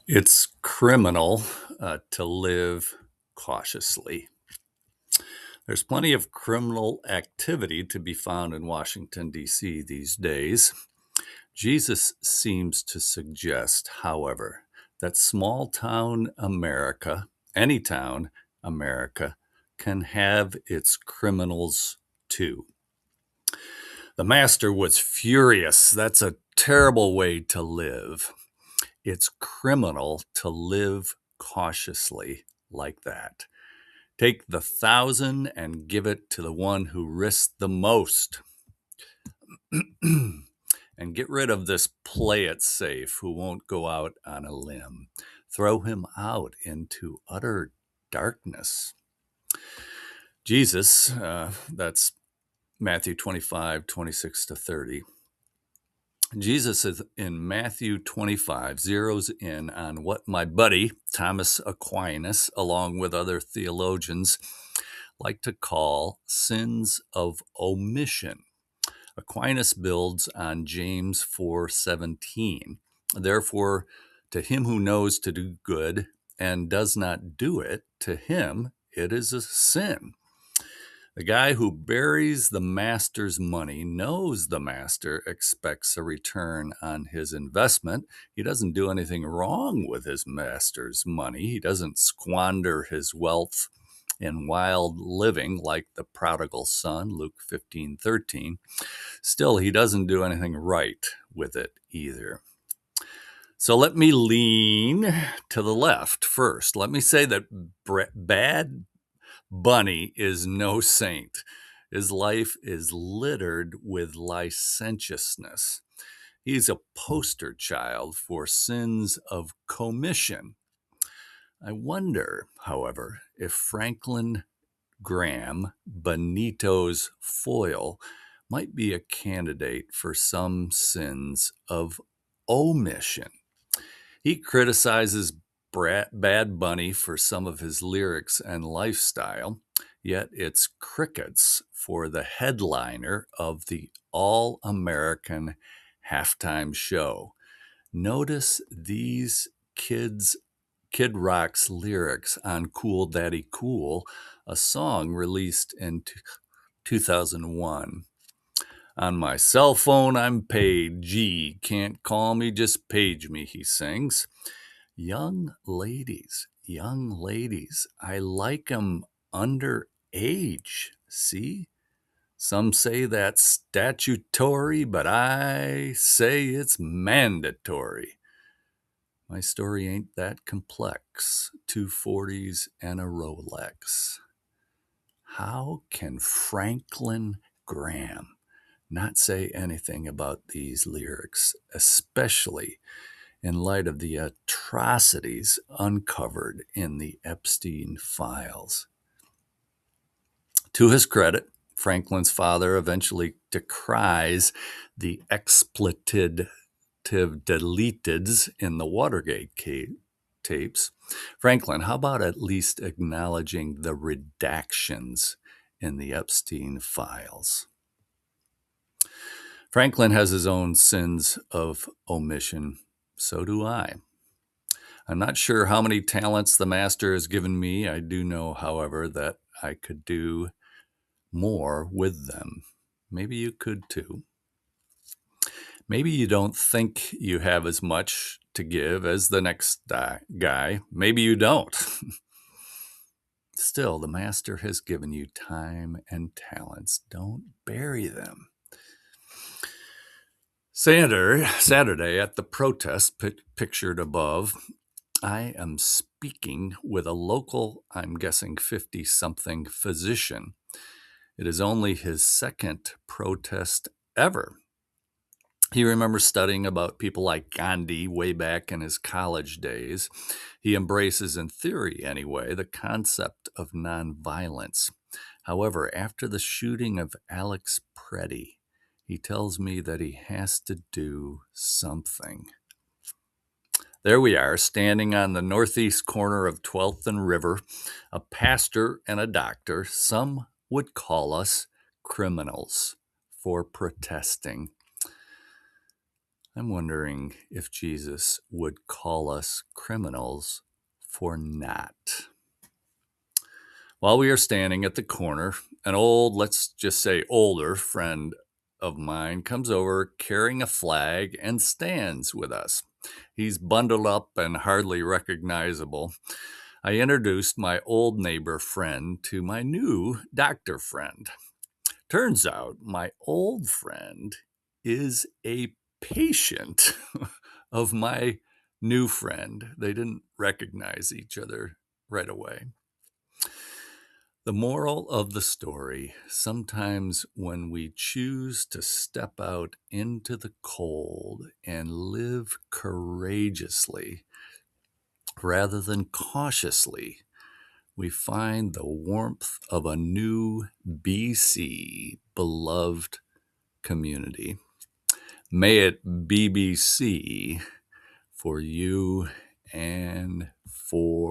It's criminal to live cautiously. There's plenty of criminal activity to be found in Washington, D.C. these days. Jesus seems to suggest, however, that small town America, any town America, can have its criminals too. The master was furious. That's a terrible way to live. It's criminal to live cautiously like that. Take the 1,000 and give it to the one who risked the most. And get rid of this play it safe who won't go out on a limb. Throw him out into utter darkness. Jesus, that's Matthew 25:26 to 30. Jesus is in Matthew 25 zeroes in on what my buddy Thomas Aquinas, along with other theologians, like to call sins of omission. Aquinas builds on James 4:17. Therefore, to him who knows to do good and does not do it, to him it is a sin. The guy who buries the master's money knows the master expects a return on his investment. He doesn't do anything wrong with his master's money. He doesn't squander his wealth in wild living like the prodigal son, Luke 15:13. Still, he doesn't do anything right with it either. So let me lean to the left first. Let me say that Bad Bunny is no saint. His life is littered with licentiousness. He's a poster child for sins of commission. I wonder, however, if Franklin Graham, Benito's foil, might be a candidate for some sins of omission. He criticizes Bad Bunny for some of his lyrics and lifestyle, yet it's crickets for the headliner of the All American halftime show. Notice these Kid Rock's lyrics on Cool Daddy Cool, a song released in 2001. On my cell phone, I'm paid. Gee, can't call me, just page me, he sings. Young ladies, I like 'em underage. See? Some say that's statutory, but I say it's mandatory. My story ain't that complex. 240s and a Rolex. How can Franklin Graham not say anything about these lyrics, especially in light of the atrocities uncovered in the Epstein files? To his credit, Franklin's father eventually decries the expletive deleteds in the Watergate tapes. Franklin, how about at least acknowledging the redactions in the Epstein files? Franklin has his own sins of omission. So do I. I'm not sure how many talents the master has given me. I do know, however, that I could do more with them. Maybe you could too. Maybe you don't think you have as much to give as the next guy. Maybe you don't. Still, the master has given you time and talents. Don't bury them. Saturday at the protest pictured above, I am speaking with a local, I'm guessing 50-something physician. It is only his second protest ever. He remembers studying about people like Gandhi way back in his college days. He embraces, in theory anyway, the concept of nonviolence. However, after the shooting of Alex Preddy, he tells me that he has to do something. There we are, standing on the northeast corner of 12th and River, a pastor and a doctor. Some would call us criminals for protesting. I'm wondering if Jesus would call us criminals for not. While we are standing at the corner, an old, let's just say older friend of mine comes over carrying a flag and stands with us. He's bundled up and hardly recognizable. I introduced my old neighbor friend to my new doctor friend. Turns out my old friend is a patient of my new friend. They didn't recognize each other right away. The moral of the story, sometimes when we choose to step out into the cold and live courageously rather than cautiously, we find the warmth of a new BC beloved community. May it BBC for you and for